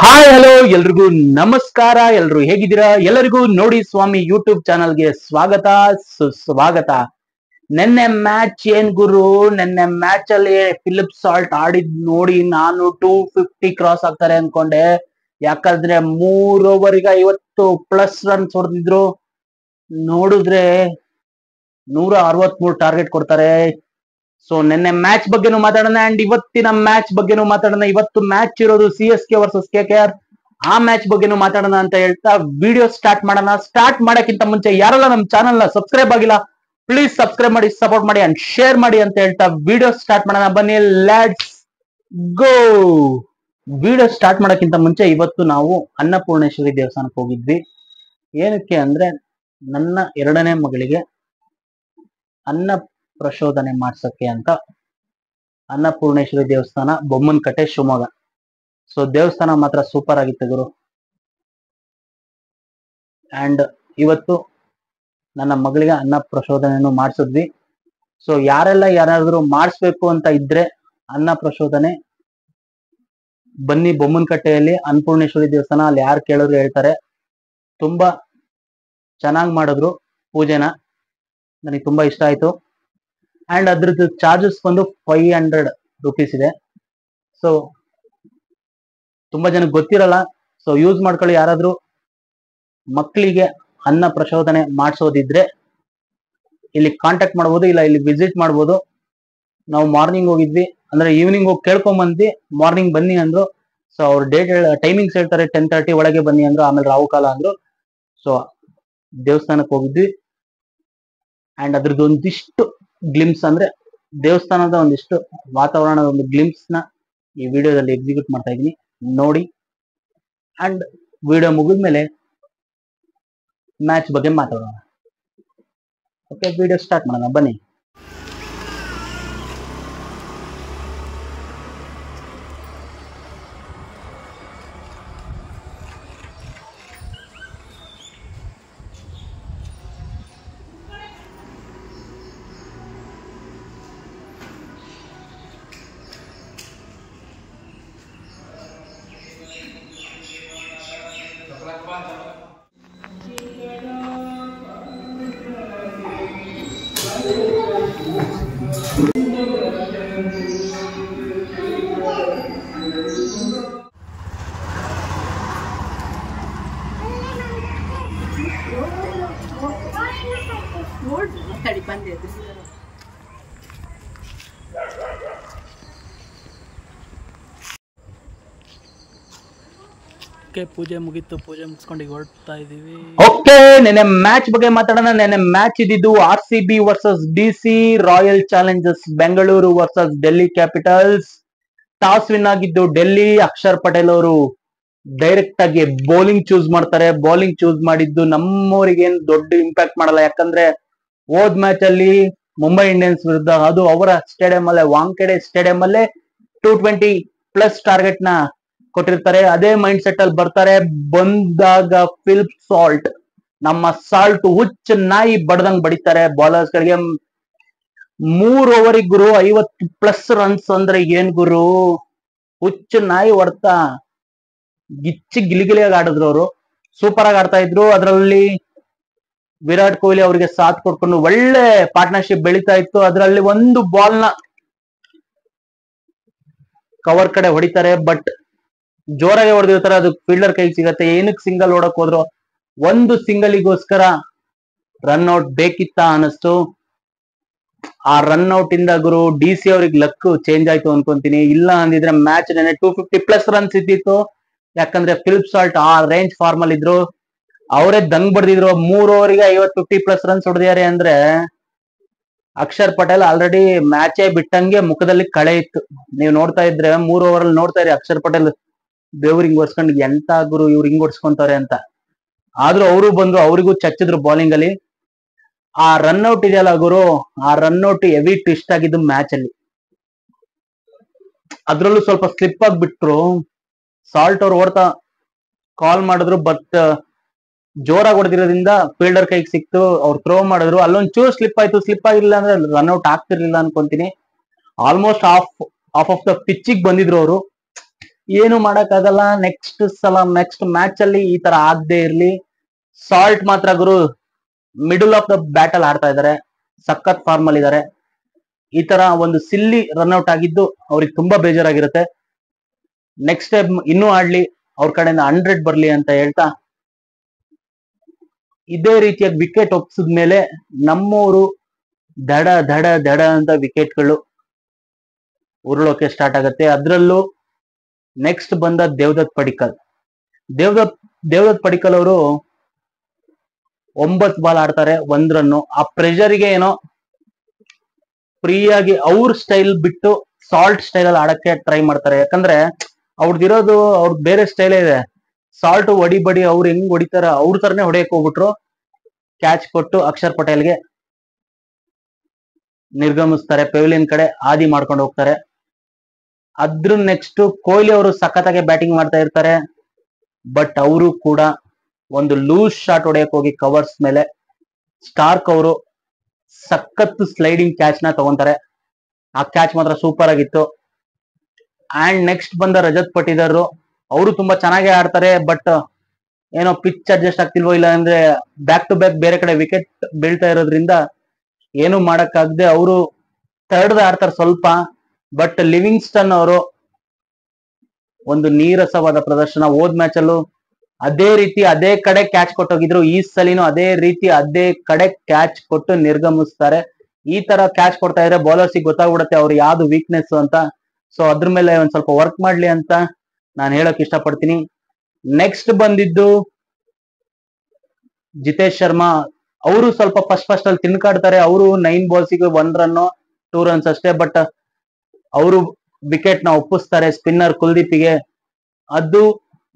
Hi hello ಎಲ್ರಿಗೂ ನಮಸ್ಕಾರ. ಎಲ್ರು ಹೇಗಿದ್ದೀರಾ? ಎಲ್ಲರಿಗೂ ನೋಡಿ ಸ್ವಾಮಿ ಯೂಟ್ಯೂಬ್ ಚಾನಲ್ಗೆ ಸ್ವಾಗತ ಸುಸ್ವಾಗತ. ನಿನ್ನೆ ಮ್ಯಾಚ್ ಏನ್ ಗುರು, ನಿನ್ನೆ ಮ್ಯಾಚ್ ಅಲ್ಲಿ ಫಿಲಿಪ್ ಸಾಲ್ಟ್ ಆಡಿದ್ ನೋಡಿ ನಾನು 250 ಕ್ರಾಸ್ ಆಗ್ತಾರೆ ಅನ್ಕೊಂಡೆ. ಯಾಕಂದ್ರೆ 3 ಓವರ್ಗೆ 50+ ರನ್ಸ್ ಹೊಡೆದಿದ್ರು. ನೋಡಿದ್ರೆ 163 ಟಾರ್ಗೆಟ್ ಕೊಡ್ತಾರೆ. ಸೊ ನಿನ್ನೆ ಮ್ಯಾಚ್ ಬಗ್ಗೆನೂ ಮಾತಾಡೋಣ ಅಂಡ್ ಇವತ್ತಿನ ಮ್ಯಾಚ್ ಬಗ್ಗೆನೂ ಮಾತಾಡೋಣ. ಇವತ್ತು ಮ್ಯಾಚ್ ಇರೋದು CSK ವರ್ಸಸ್ KKR. ಆ ಮ್ಯಾಚ್ ಬಗ್ಗೆನೂ ಮಾತಾಡೋಣ ಅಂತ ಹೇಳ್ತಾ ವಿಡಿಯೋ ಸ್ಟಾರ್ಟ್ ಮಾಡೋಣ. ಸ್ಟಾರ್ಟ್ ಮಾಡಕ್ಕಿಂತ ಮುಂಚೆ ಯಾರೆಲ್ಲ ನಮ್ಮ ಚಾನಲ್ ನ ಸಬ್ಸ್ಕ್ರೈಬ್ ಆಗಿಲ್ಲ ಪ್ಲೀಸ್ ಸಬ್ಸ್ಕ್ರೈಬ್ ಮಾಡಿ, ಸಪೋರ್ಟ್ ಮಾಡಿ ಅಂಡ್ ಶೇರ್ ಮಾಡಿ ಅಂತ ಹೇಳ್ತಾ ವಿಡಿಯೋ ಸ್ಟಾರ್ಟ್ ಮಾಡೋಣ. ಬನ್ನಿ, ಲೆಟ್ಸ್ ಗೋ. ವಿಡಿಯೋ ಸ್ಟಾರ್ಟ್ ಮಾಡಕ್ಕಿಂತ ಮುಂಚೆ ಇವತ್ತು ನಾವು ಅನ್ನಪೂರ್ಣೇಶ್ವರಿ ದೇವಸ್ಥಾನಕ್ಕೆ ಹೋಗಿದ್ವಿ. ಏನಕ್ಕೆ ಅಂದ್ರೆ ನನ್ನ 2ನೇ ಮಗಳಿಗೆ ಅನ್ನ ಪ್ರಶೋಧನೆ ಮಾಡ್ಸಕ್ಕೆ ಅಂತ ಅನ್ನಪೂರ್ಣೇಶ್ವರಿ ದೇವಸ್ಥಾನ, ಬೊಮ್ಮನಕಟ್ಟೆ, ಶಿವಮೊಗ್ಗ. ಸೊ ದೇವಸ್ಥಾನ ಮಾತ್ರ ಸೂಪರ್ ಆಗಿತ್ತು ಗುರು. ಅಂಡ್ ಇವತ್ತು ನನ್ನ ಮಗಳಿಗೆ ಅನ್ನ ಪ್ರಶೋಧನೆಯನ್ನು ಮಾಡಿಸಿದ್ವಿ. ಸೊ ಯಾರಾದ್ರೂ ಮಾಡಿಸ್ಬೇಕು ಅಂತ ಇದ್ರೆ ಅನ್ನ ಪ್ರಶೋಧನೆ ಬನ್ನಿ, ಬೊಮ್ಮನಕಟ್ಟೆಯಲ್ಲಿ ಅನ್ನಪೂರ್ಣೇಶ್ವರಿ ದೇವಸ್ಥಾನ. ಅಲ್ಲಿ ಯಾರು ಕೇಳಿದ್ರು ಹೇಳ್ತಾರೆ. ತುಂಬಾ ಚೆನ್ನಾಗಿ ಮಾಡಿದ್ರು ಪೂಜೆನ, ನನಗೆ ತುಂಬಾ ಇಷ್ಟ ಆಯ್ತು. ಅಂಡ್ ಅದ್ರದ್ದು ಚಾರ್ಜಸ್ ಬಂದು 500 ರೂಪೀಸ್ ಇದೆ. ಸೊ ತುಂಬಾ ಜನಕ್ಕೆ ಗೊತ್ತಿರಲ್ಲ. ಸೊ ಯೂಸ್ ಮಾಡ್ಕೊಳ್ಳಿ. ಯಾರಾದ್ರೂ ಮಕ್ಕಳಿಗೆ ಅನ್ನ ಪ್ರಶೋಧನೆ ಮಾಡಿಸೋದಿದ್ರೆ ಇಲ್ಲಿ ಕಾಂಟ್ಯಾಕ್ಟ್ ಮಾಡ್ಬೋದು, ಇಲ್ಲ ಇಲ್ಲಿ ವಿಸಿಟ್ ಮಾಡ್ಬೋದು. ನಾವು ಮಾರ್ನಿಂಗ್ ಹೋಗಿದ್ವಿ, ಅಂದ್ರೆ ಈವ್ನಿಂಗ್ ಹೋಗಿ ಕೇಳ್ಕೊಂಡ್ ಬಂದ್ವಿ. ಮಾರ್ನಿಂಗ್ ಬನ್ನಿ ಅಂದ್ರು. ಸೊ ಅವ್ರು ಟೈಮಿಂಗ್ಸ್ ಹೇಳ್ತಾರೆ, 10:30 ಒಳಗೆ ಬನ್ನಿ ಅಂದ್ರು. ಆಮೇಲೆ ರಾಹುಕಾಲ ಅಂದ್ರು. ಸೊ ದೇವಸ್ಥಾನಕ್ಕೆ ಹೋಗಿದ್ವಿ. ಅಂಡ್ ಅದ್ರದ್ದು ಒಂದಿಷ್ಟು ಗ್ಲಿಮ್ಸ್, ಅಂದ್ರೆ ದೇವಸ್ಥಾನದ ಒಂದಿಷ್ಟು ವಾತಾವರಣದ ಒಂದು ಗ್ಲಿಮ್ಸ್ ನ ಈ ವಿಡಿಯೋದಲ್ಲಿ ಎಕ್ಸಿಕ್ಯೂಟ್ ಮಾಡ್ತಾ ಇದೀನಿ, ನೋಡಿ. ಅಂಡ್ ವಿಡಿಯೋ ಮುಗಿದ್ಮೇಲೆ ಮ್ಯಾಚ್ ಬಗ್ಗೆ ಮಾತಾಡೋಣ. ಓಕೆ, ವಿಡಿಯೋ ಸ್ಟಾರ್ಟ್ ಮಾಡೋಣ ಬನ್ನಿ. ಪೂಜೆ ಮುಗೀತು, ಪೂಜೆ ಮುಗಿಸ್ಕೊಂಡು ಹೊರಡ್ತಾ ಇದೀವಿ. ಓಕೆ, ನೆನ್ನೆ ಮ್ಯಾಚ್ ಬಗ್ಗೆ ಮಾತಾಡೋಣ. ನೆನ್ನೆ ಮ್ಯಾಚ್ ಇದ್ದಿದ್ದು RCB versus DC, royal Challengers Bengaluru versus Delhi capitals. Toss win ಆಗಿದ್ದು ಡೆಲ್ಲಿ. ಅಕ್ಷರ್ ಪಟೇಲ್ ಅವರು ಡೈರೆಕ್ಟ್ ಆಗಿ ಬೌಲಿಂಗ್ ಚೂಸ್ ಮಾಡ್ತಾರೆ. ಬೌಲಿಂಗ್ ಚೂಸ್ ಮಾಡಿದ್ದು ನಮ್ಮವರಿಗೆ ಏನ್ ದೊಡ್ಡ ಇಂಪ್ಯಾಕ್ಟ್ ಮಾಡಲ್ಲ. ಯಾಕಂದ್ರೆ ಹೋದ್ ಮ್ಯಾಚ್ ಅಲ್ಲಿ ಮುಂಬೈ ಇಂಡಿಯನ್ಸ್ ವಿರುದ್ಧ, ಅದು ಅವರ ಸ್ಟೇಡಿಯಂ ಅಲ್ಲೇ, ವಾಂಖೆಡೆ ಸ್ಟೇಡಿಯಂ ಅಲ್ಲೇ 220+ ಟಾರ್ಗೆಟ್ ನ ಕೊಟ್ಟಿರ್ತಾರೆ. ಅದೇ ಮೈಂಡ್ ಸೆಟ್ ಅಲ್ಲಿ ಬರ್ತಾರೆ. ಬಂದಾಗ ಫಿಲಿಪ್ ಸಾಲ್ಟ್, ನಮ್ಮ ಸಾಲ್ಟ್ ಹುಚ್ಚ ನಾಯಿ ಬಡ್ದಂಗ್ ಬಡಿತಾರೆ ಬೌಲರ್ಸ್ ಗಳಿಗೆ. 3 ಓವರಿಗೆ ಗುರು 50+ ರನ್ಸ್ ಅಂದ್ರೆ ಏನ್ ಗುರು, ಹುಚ್ಚ ನಾಯಿ ಹೊಡ್ತಾ ಗಿಲಿಗಿಲಿಯಾಗಿ ಆಡಿದ್ರು ಅವರು. ಸೂಪರ್ ಆಗಿ ಆಡ್ತಾ ಇದ್ರು. ಅದರಲ್ಲಿ ವಿರಾಟ್ ಕೊಹ್ಲಿ ಅವರಿಗೆ ಸಾಥ್ ಕೊಡ್ಕೊಂಡು ಒಳ್ಳೆ ಪಾರ್ಟ್ನರ್ಶಿಪ್ ಬೆಳೀತಾ ಇತ್ತು. ಅದರಲ್ಲಿ ಒಂದು ಬಾಲ್ ನ ಕವರ್ ಕಡೆ ಹೊಡಿತಾರೆ, ಬಟ್ ಜೋರಾಗಿ ಹೊಡೆದಿರ್ತಾರೆ. ಅದು ಫೀಲ್ಡರ್ ಕೈಗೆ ಸಿಗತ್ತೆ. ಏನಕ್ಕೆ ಸಿಂಗಲ್ ಹೊಡಕ್ ಹೋದ್ರು? ಒಂದು ಸಿಂಗಲಿಗೋಸ್ಕರ ರನ್ ಔಟ್ ಬೇಕಿತ್ತ ಅನಿಸ್ತು. ಆ ರನ್ ಔಟ್ ಇಂದ ಗುರು DC ಅವ್ರಿಗೆ ಲಕ್ ಚೇಂಜ್ ಆಯ್ತು ಅನ್ಕೊಂತೀನಿ. ಇಲ್ಲ ಅಂದಿದ್ರೆ ಮ್ಯಾಚ್ 250+ ರನ್ಸ್ ಇದ್ದಿತ್ತು. ಯಾಕಂದ್ರೆ ಫಿಲಿಪ್ ಸಾಲ್ಟ್ ಆ ರೇಂಜ್ ಫಾರ್ಮ್ ಅಲ್ಲಿ ಇದ್ರು. ಅವರೇ ದಂಗ್ ಬಡ್ದಿದ್ರು. 3 ಓವರಿಗೆ 50+ ರನ್ಸ್ ಹೊಡೆದಿದ್ದಾರೆ ಅಂದ್ರೆ ಅಕ್ಷರ್ ಪಟೇಲ್ ಆಲ್ರೆಡಿ ಮ್ಯಾಚೇ ಬಿಟ್ಟಂಗೆ ಮುಖದಲ್ಲಿ ಕಳೆ ಇತ್ತು. ನೀವು ನೋಡ್ತಾ ಇದ್ರೆ 3 ಓವರ್ ಅಲ್ಲಿ ನೋಡ್ತಾ ಇರಿ, ಅಕ್ಷರ್ ಪಟೇಲ್ ಬೆವ್ರು ಹಿಂಗ್ ಹೊಡ್ಸ್ಕೊಂಡು ಎಂತ ಗುರು ಇವ್ರು ಹಿಂಗ್ ಹೊಡ್ಸ್ಕೊಂತಾರೆ ಅಂತ. ಆದ್ರೂ ಅವರು ಬಂದ್ರು, ಅವರಿಗೂ ಚಚ್ಚಿದ್ರು ಬೌಲಿಂಗ್ ಅಲ್ಲಿ. ಆ ರನ್ ಔಟ್ ಇದೆಯಲ್ಲ ಗುರು, ಆ ರನ್ ಔಟ್ ಹೆವಿ ಟ್ವಿಸ್ಟ್ ಆಗಿದ್ದು ಮ್ಯಾಚ್ ಅಲ್ಲಿ. ಅದ್ರಲ್ಲೂ ಸ್ವಲ್ಪ ಸ್ಲಿಪ್ ಆಗ್ಬಿಟ್ರು. ಸಾಲ್ಟ್ ಅವ್ರು ಓಡ್ತಾ ಕಾಲ್ ಮಾಡಿದ್ರು, ಬಟ್ ಜೋರಾಗಿ ಹೊಡೆದಿರೋದ್ರಿಂದ ಫೀಲ್ಡರ್ ಕೈಗೆ ಸಿಕ್ತು. ಅವ್ರು ಥ್ರೋ ಮಾಡಿದ್ರು, ಅಲ್ಲೊಂದ್ ಚೂರ್ ಸ್ಲಿಪ್ ಆಯ್ತು. ಸ್ಲಿಪ್ ಆಗಿಲ್ಲ ಅಂದ್ರೆ ರನ್ ಔಟ್ ಆಗ್ತಿರ್ಲಿಲ್ಲ ಅನ್ಕೊಂತೀನಿ. ಆಲ್ಮೋಸ್ಟ್ ಆಫ್ ಆಫ್ ದ ಪಿಚ್ಚಿಗೆ ಬಂದಿದ್ರು ಅವರು. ಏನು ಮಾಡಕ್ಕಾಗಲ್ಲ. ನೆಕ್ಸ್ಟ್ ಮ್ಯಾಚ್ ಅಲ್ಲಿ ಈ ತರ ಆಗದೆ ಇರ್ಲಿ. ಸಾಲ್ಟ್ ಮಾತ್ರ ಗುರು ಮಿಡಲ್ ಆಫ್ ದ ಬ್ಯಾಟಲ್ ಆಡ್ತಾ ಇದಾರೆ, ಸಖತ್ ಫಾರ್ಮ್ ಅಲ್ಲಿ ಇದಾರೆ. ಈ ತರ ಒಂದು ಸಿಲ್ಲಿ ರನ್ಔಟ್ ಆಗಿದ್ದು ಅವ್ರಿಗೆ ತುಂಬಾ ಬೇಜಾರಾಗಿರುತ್ತೆ. ನೆಕ್ಸ್ಟ್ ಟೈಮ್ ಇನ್ನೂ ಆಡ್ಲಿ, ಅವ್ರ ಕಡೆಯಿಂದ 100 ಬರ್ಲಿ ಅಂತ ಹೇಳ್ತಾ, ಇದೇ ರೀತಿಯಾಗಿ ವಿಕೆಟ್ ಒಪ್ಸಿದ್ಮೇಲೆ ನಮ್ಮವರು ದಡ ದಡ ದಡ ಅಂತ ವಿಕೆಟ್ಗಳು ಉರುಳೋಕೆ ಸ್ಟಾರ್ಟ್ ಆಗತ್ತೆ. ಅದ್ರಲ್ಲೂ ನೆಕ್ಸ್ಟ್ ಬಂದ ದೇವದತ್ ಪಡಿಕ್ಕಲ್. ದೇವದತ್ ಪಡಿಕ್ಕಲ್ ಅವರು 9 ಬಾಲ್ ಆಡ್ತಾರೆ, 1 ರನ್ನು. ಆ ಪ್ರೆಷರ್ಗೆ ಏನೋ ಫ್ರೀಯಾಗಿ ಅವ್ರ ಸ್ಟೈಲ್ ಬಿಟ್ಟು ಸಾಲ್ಟ್ ಸ್ಟೈಲ್ ಅಲ್ಲಿ ಆಡಕ್ಕೆ ಟ್ರೈ ಮಾಡ್ತಾರೆ. ಯಾಕಂದ್ರೆ ಅವ್ರದ್ದಿರೋದು ಬೇರೆ ಸ್ಟೈಲೇ ಇದೆ. ಸಾಲ್ಟ್ ಹೊಡಿಬಡಿ ಅವ್ರು ಹೆಂಗ್ ಹೊಡಿತಾರ ಅವ್ರ ತರನೇ ಹೊಡೆಯಕ್ ಹೋಗ್ಬಿಟ್ರು. ಕ್ಯಾಚ್ ಕೊಟ್ಟು ಅಕ್ಷರ್ ಪಟೇಲ್ಗೆ ನಿರ್ಗಮಿಸ್ತಾರೆ, ಪೆವಿಲಿಯನ್ ಕಡೆ ಆದಿ ಮಾಡ್ಕೊಂಡು ಹೋಗ್ತಾರೆ. ಅದ್ರ ನೆಕ್ಸ್ಟ್ ಕೊಹ್ಲಿ ಅವರು ಸಖತ್ತಾಗಿ ಬ್ಯಾಟಿಂಗ್ ಮಾಡ್ತಾ ಇರ್ತಾರೆ. ಬಟ್ ಅವರು ಕೂಡ ಒಂದು ಲೂಸ್ ಶಾಟ್ ಹೊಡೆಯಕ್ ಹೋಗಿ ಕವರ್ಸ್ ಮೇಲೆ ಸ್ಟಾರ್ಕ್ ಅವರು ಸಖತ್ ಸ್ಲೈಡಿಂಗ್ ಕ್ಯಾಚ್ ನ ತಗೊಂತಾರೆ. ಆ ಕ್ಯಾಚ್ ಮಾತ್ರ ಸೂಪರ್ ಆಗಿತ್ತು. ಅಂಡ್ ನೆಕ್ಸ್ಟ್ ಬಂದ ರಜತ್ ಪಟಿದಾರ್, ಅವರು ತುಂಬಾ ಚೆನ್ನಾಗಿ ಆಡ್ತಾರೆ. ಬಟ್ ಏನೋ ಪಿಚ್ ಅಡ್ಜಸ್ಟ್ ಆಗ್ತಿಲ್ವೋ, ಇಲ್ಲ ಅಂದ್ರೆ ಬ್ಯಾಕ್ ಟು ಬ್ಯಾಕ್ ಬೇರೆ ಕಡೆ ವಿಕೆಟ್ ಬೀಳ್ತಾ ಇರೋದ್ರಿಂದ ಏನು ಮಾಡಕ್ಕಾಗದೆ ಅವರು ತಡೆದು ಆಡ್ತಾರೆ ಸ್ವಲ್ಪ. ಬಟ್ ಲಿವಿಂಗ್ಸ್ಟನ್ ಅವರು ಒಂದು ನೀರಸವಾದ ಪ್ರದರ್ಶನ. ಹೋದ್ ಮ್ಯಾಚ್ ಅಲ್ಲೂ ಅದೇ ರೀತಿ ಅದೇ ಕಡೆ ಕ್ಯಾಚ್ ಕೊಟ್ಟೋಗಿದ್ರು, ಈ ಸಲಿನೂ ಅದೇ ರೀತಿ ಅದೇ ಕಡೆ ಕ್ಯಾಚ್ ಕೊಟ್ಟು ನಿರ್ಗಮಿಸ್ತಾರೆ. ಈ ತರ ಕ್ಯಾಚ್ ಕೊಡ್ತಾ ಇದ್ರೆ ಬೌಲರ್ಸಿಗೆ ಗೊತ್ತಾಗ್ಬಿಡುತ್ತೆ ಅವ್ರು ಯಾವ್ದು ವೀಕ್ನೆಸ್ ಅಂತ. ಸೊ ಅದ್ರ ಮೇಲೆ ಒಂದ್ ಸ್ವಲ್ಪ ವರ್ಕ್ ಮಾಡ್ಲಿ ಅಂತ ನಾನು ಹೇಳಕ್ ಇಷ್ಟಪಡ್ತೀನಿ. ನೆಕ್ಸ್ಟ್ ಬಂದಿದ್ದು ಜಿತೇಶ್ ಶರ್ಮಾ. ಅವರು ಸ್ವಲ್ಪ ಫಸ್ಟ್ ಅಲ್ಲಿ ತಿನ್ಕಾಡ್ತಾರೆ. ಅವರು 9 ಬಾಲ್ಸಿಗೆ 1 ರನ್ನು 2 ರನ್ಸ್ ಅಷ್ಟೇ. ಬಟ್ ಅವರು ವಿಕೆಟ್ ನ ಒಪ್ಪಿಸ್ತಾರೆ ಸ್ಪಿನ್ನರ್ ಕುಲ್ದೀಪಿಗೆ. ಅದು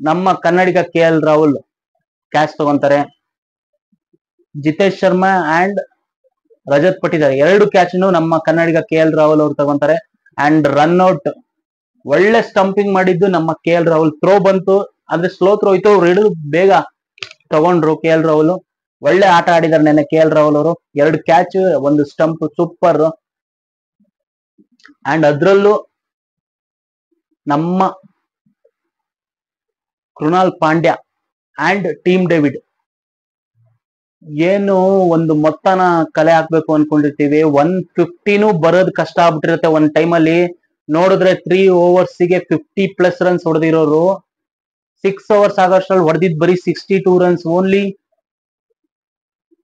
ನಮ್ಮ ಕನ್ನಡಿಗ KL ರಾಹುಲ್ ಕ್ಯಾಚ್ ತಗೊಂತಾರೆ. ಜಿತೇಶ್ ಶರ್ಮಾ ಅಂಡ್ ರಜತ್ ಪಟಿದಾರ್ 2 ಕ್ಯಾಚ್ ನಮ್ಮ ಕನ್ನಡಿಗ KL ರಾಹುಲ್ ಅವರು ತಗೊಂತಾರೆ. ಅಂಡ್ ರನ್ ಔಟ್ ಒಳ್ಳೆ ಸ್ಟಂಪಿಂಗ್ ಮಾಡಿದ್ದು ನಮ್ಮ KL ರಾಹುಲ್. ಥ್ರೋ ಬಂತು, ಅಂದ್ರೆ ಸ್ಲೋ ಥ್ರೋ ಇತ್ತು, ಅವ್ರು ಹಿಡಿದು ಬೇಗ ತಗೊಂಡ್ರು KL ರಾಹುಲ್. ಒಳ್ಳೆ ಆಟ ಆಡಿದಾರೆ ನೆನ್ನೆ KL ರಾಹುಲ್ ಅವರು. 2 ಕ್ಯಾಚ್ 1 ಸ್ಟಂಪ್, ಸೂಪರ್. ಅಂಡ್ ಅದ್ರಲ್ಲೂ ನಮ್ಮ Krunal Pandya and team David ಏನು ಒಂದು ಮೊತ್ತನ ಕಲೆ ಹಾಕ್ಬೇಕು ಅನ್ಕೊಂಡಿರ್ತೀವಿ. 150 ಬರೋದ್ ಕಷ್ಟ ಆಗ್ಬಿಟ್ಟಿರುತ್ತೆ ಒಂದ್ ಟೈಮ್ ಅಲ್ಲಿ. ನೋಡಿದ್ರೆ 3 ಓವರ್ಸ್ಗೆ 50+ ರನ್ಸ್ ಹೊಡೆದಿರೋರು 6 ಓವರ್ಸ್ ಆಗೋಷ್ಟ್ರಲ್ಲಿ ಹೊಡೆದಿದ್ ಬರೀ 62 ರನ್ಸ್. ಓನ್ಲಿ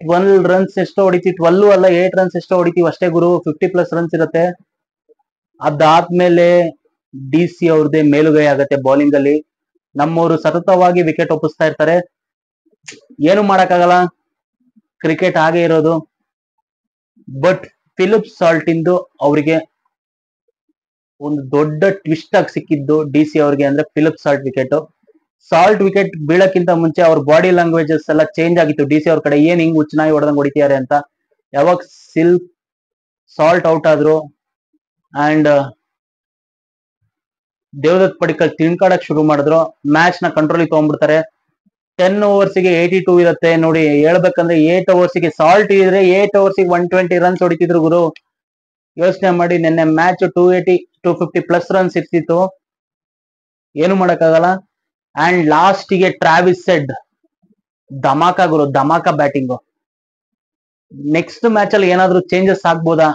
12 ರನ್ಸ್ ಎಷ್ಟೋ ಹೊಡಿತೀವಿ, 12 ಅಲ್ಲ 8 ರನ್ಸ್ ಎಷ್ಟೋ ಹೊಡಿತೀವಿ ಅಷ್ಟೇ ಗುರು. 50+ ರನ್ಸ್ ಇರುತ್ತೆ. ಅದಾದ್ಮೇಲೆ DC ಅವ್ರದ್ದೇ ಮೇಲುಗೈ ಆಗತ್ತೆ ಬೌಲಿಂಗ್ ಅಲ್ಲಿ. ನಮ್ಮವರು ಸತತವಾಗಿ ವಿಕೆಟ್ ಒಪ್ಪಿಸ್ತಾ ಇರ್ತಾರೆ. ಏನು ಮಾಡಕ್ಕಾಗಲ್ಲ, ಕ್ರಿಕೆಟ್ ಹಾಗೆ ಇರೋದು. ಬಟ್ ಫಿಲಿಪ್ ಸಾಲ್ಟ್ ಇಂದು ಅವರಿಗೆ ಒಂದು ದೊಡ್ಡ ಟ್ವಿಸ್ಟ್ ಆಗಿ ಸಿಕ್ಕಿದ್ದು DC ಅವ್ರಿಗೆ, ಅಂದ್ರೆ Philip Salt wicket. Salt wicket ಬೀಳಕ್ಕಿಂತ ಮುಂಚೆ ಅವ್ರ ಬಾಡಿ ಲ್ಯಾಂಗ್ವೇಜಸ್ ಎಲ್ಲ ಚೇಂಜ್ ಆಗಿತ್ತು DC ಅವ್ರ ಕಡೆ. ಏನ್ ಹಿಂಗ್ ಹುಚ್ಚನಾಗಿ ಹೊಡೆದಂಗ್ ಹೊಡಿತಿದ್ದಾರೆ ಅಂತ. ಯಾವಾಗ ಸಾಲ್ಟ್ ಔಟ್ ಆದ್ರು ಅಂಡ್ ದೇವದತ್ ಪಡಿಕ್ಕಲ್ ತಿನ್ಕಾಡಕ್ ಶುರು ಮಾಡಿದ್ರು, ಮ್ಯಾಚ್ ನ ಕಂಟ್ರೋಲ್ ತಗೊಂಡ್ಬಿಡ್ತಾರೆ. 10 ಓವರ್ಸ್ಗೆ 82 ಇರುತ್ತೆ ನೋಡಿ. ಹೇಳ್ಬೇಕಂದ್ರೆ 8 ಓವರ್ಸ್ಗೆ ಸಾಲ್ಟ್ ಇದ್ರೆ 8 ಓವರ್ಸ್ಗೆ 120 ರನ್ಸ್ ಹೊಡಿತಿದ್ರು ಗುರು. ಯೋಚನೆ ಮಾಡಿ, ನಿನ್ನೆ ಮ್ಯಾಚ್ 280 250+ ರನ್ಸ್ ಇರ್ತಿತ್ತು. ಏನು ಮಾಡಕ್ಕಾಗಲ್ಲ. ಅಂಡ್ ಲಾಸ್ಟ್ಗೆ ಟ್ರಾವಿಸ್ ಹೆಡ್ ಧಮಾಕ ಗುರು, ಧಮಾಕ ಬ್ಯಾಟಿಂಗ್. ನೆಕ್ಸ್ಟ್ ಮ್ಯಾಚ್ ಅಲ್ಲಿ ಏನಾದ್ರು ಚೇಂಜಸ್ ಆಗ್ಬೋದಾ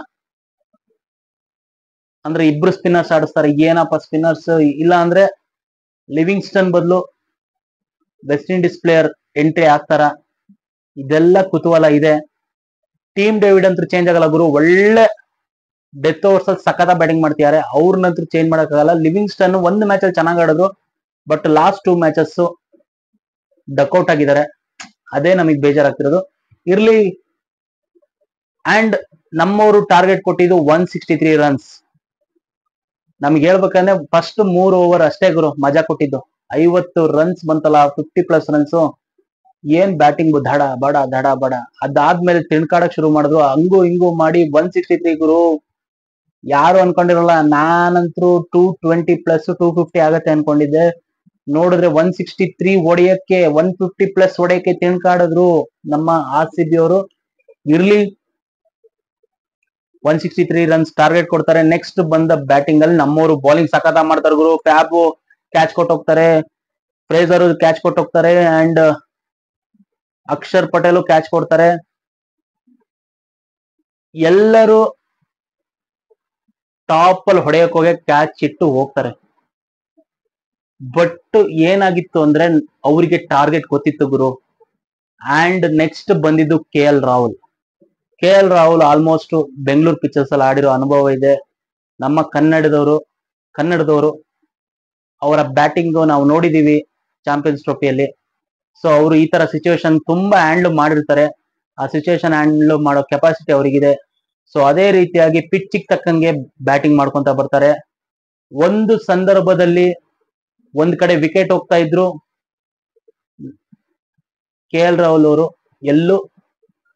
ಅಂದ್ರೆ, ಇಬ್ರು ಸ್ಪಿನ್ನರ್ಸ್ ಆಡಿಸ್ತಾರೆ. ಏನಪ್ಪ ಸ್ಪಿನ್ನರ್ಸ್, ಇಲ್ಲ ಅಂದ್ರೆ ಲಿವಿಂಗ್ಸ್ಟನ್ ಬದಲು ವೆಸ್ಟ್ ಇಂಡೀಸ್ ಪ್ಲೇಯರ್ ಎಂಟ್ರಿ ಆಗ್ತಾರ, ಇದೆಲ್ಲ ಕುತೂಹಲ ಇದೆ. ಟೀಮ್ ಡೇವಿಡ್ ಅಂತೂ ಚೇಂಜ್ ಆಗಲ್ಲ ಗುರು. ಒಳ್ಳೆ ಡೆತ್ ಓವರ್ಸ್ ಅಲ್ಲಿ ಸಖತ ಬ್ಯಾಟಿಂಗ್ ಮಾಡ್ತಿದ್ದಾರೆ. ಅವ್ರನ್ನಂತೂ ಚೇಂಜ್ ಮಾಡಕ್ಕಾಗಲ್ಲ. ಲಿವಿಂಗ್ಸ್ಟನ್ ಒಂದು ಮ್ಯಾಚ್ ಅಲ್ಲಿ ಚೆನ್ನಾಗಿ ಆಡಿದ್ರು, ಬಟ್ ಲಾಸ್ಟ್ 2 ಮ್ಯಾಚಸ್ ಡಕ್ಔಟ್ ಆಗಿದ್ದಾರೆ. ಅದೇ ನಮಗ್ ಬೇಜಾರಾಗ್ತಿರೋದು. ಇರ್ಲಿ. ಅಂಡ್ ನಮ್ಮವರು ಟಾರ್ಗೆಟ್ ಕೊಟ್ಟಿದ್ದು 163 ರನ್ಸ್. ನಮ್ಗೆ ಹೇಳ್ಬೇಕಂದ್ರೆ ಫಸ್ಟ್ 3 ಓವರ್ ಅಷ್ಟೇ ಗುರು ಮಜಾ ಕೊಟ್ಟಿದ್ದು. 50 ರನ್ಸ್ ಬಂತಲ್ಲ, 50+ ರನ್ಸ್. ಏನ್ ಬ್ಯಾಟಿಂಗ್, ದಡ ಬಡ ದಡ ಬಡ. ಅದಾದ್ಮೇಲೆ ತಿಳ್ಕಾಡಕ್ ಶುರು ಮಾಡಿದ್ರು, ಹಂಗು ಹಿಂಗು ಮಾಡಿ 163 ಗುರು. ಯಾರು ಅನ್ಕೊಂಡಿರಲ್ಲ. ನಾನಂತರೂ 220+ 250 ಆಗತ್ತೆ ಅನ್ಕೊಂಡಿದ್ದೆ. ನೋಡಿದ್ರೆ 163 ಹೊಡೆಯಕ್ಕೆ 150+ ಹೊಡೆಯಕ್ಕೆ ತಿಳ್ಕಾಡಿದ್ರು ನಮ್ಮ RCB ಅವರು. ಇರ್ಲಿ, 163 ರನ್ಸ್ ಟಾರ್ಗೆಟ್ ಕೊಡ್ತಾರೆ. ನೆಕ್ಸ್ಟ್ ಬಂದ ಬ್ಯಾಟಿಂಗ್ ಅಲ್ಲಿ ನಮ್ಮವರು ಬೌಲಿಂಗ್ ಸಖತ ಮಾಡ್ತಾರೆ ಗುರು. ಫ್ಯಾಬು ಕ್ಯಾಚ್ ಕೊಟ್ಟು ಹೋಗ್ತಾರೆ, ಫ್ರೇಜರ್ ಕ್ಯಾಚ್ ಕೊಟ್ಟು ಹೋಗ್ತಾರೆ, ಅಂಡ್ ಅಕ್ಷರ್ ಪಟೇಲ್ ಕ್ಯಾಚ್ ಕೊಡ್ತಾರೆ. ಎಲ್ಲರೂ ಟಾಪ್ ಅಲ್ಲಿ ಹೊಡೆಯಕ್ ಹೋಗಿ ಕ್ಯಾಚ್ ಇಟ್ಟು ಹೋಗ್ತಾರೆ. ಬಟ್ ಏನಾಗಿತ್ತು ಅಂದ್ರೆ ಅವರಿಗೆ ಟಾರ್ಗೆಟ್ ಗೊತ್ತಿತ್ತು ಗುರು. ಅಂಡ್ ನೆಕ್ಸ್ಟ್ ಬಂದಿದ್ದು K L Rahul almost Bengaluru pictures ಅಲ್ಲಿ ಆಡಿರೋ ಅನುಭವ ಇದೆ. ನಮ್ಮ ಕನ್ನಡದವರು ಅವರ ಬ್ಯಾಟಿಂಗ್ ನಾವು ನೋಡಿದೀವಿ ಚಾಂಪಿಯನ್ಸ್ ಟ್ರೋಫಿಯಲ್ಲಿ. ಸೊ ಅವರು ಈ ತರ ಸಿಚುವೇಶನ್ ತುಂಬಾ ಹ್ಯಾಂಡಲ್ ಮಾಡಿರ್ತಾರೆ. ಆ ಸಿಚುವೇಶನ್ ಹ್ಯಾಂಡಲ್ ಮಾಡೋ ಕೆಪಾಸಿಟಿ ಅವರಿಗಿದೆ. ಸೊ ಅದೇ ರೀತಿಯಾಗಿ ಪಿಚ್ಚಿಗೆ ತಕ್ಕಂಗೆ ಬ್ಯಾಟಿಂಗ್ ಮಾಡ್ಕೊಂತ ಬರ್ತಾರೆ. ಒಂದು ಸಂದರ್ಭದಲ್ಲಿ ಒಂದ್ ಕಡೆ ವಿಕೆಟ್ ಹೋಗ್ತಾ ಇದ್ರು, ಕೆ.ಎಲ್.ರಾಹುಲ್ ಅವರು ಎಲ್ಲೂ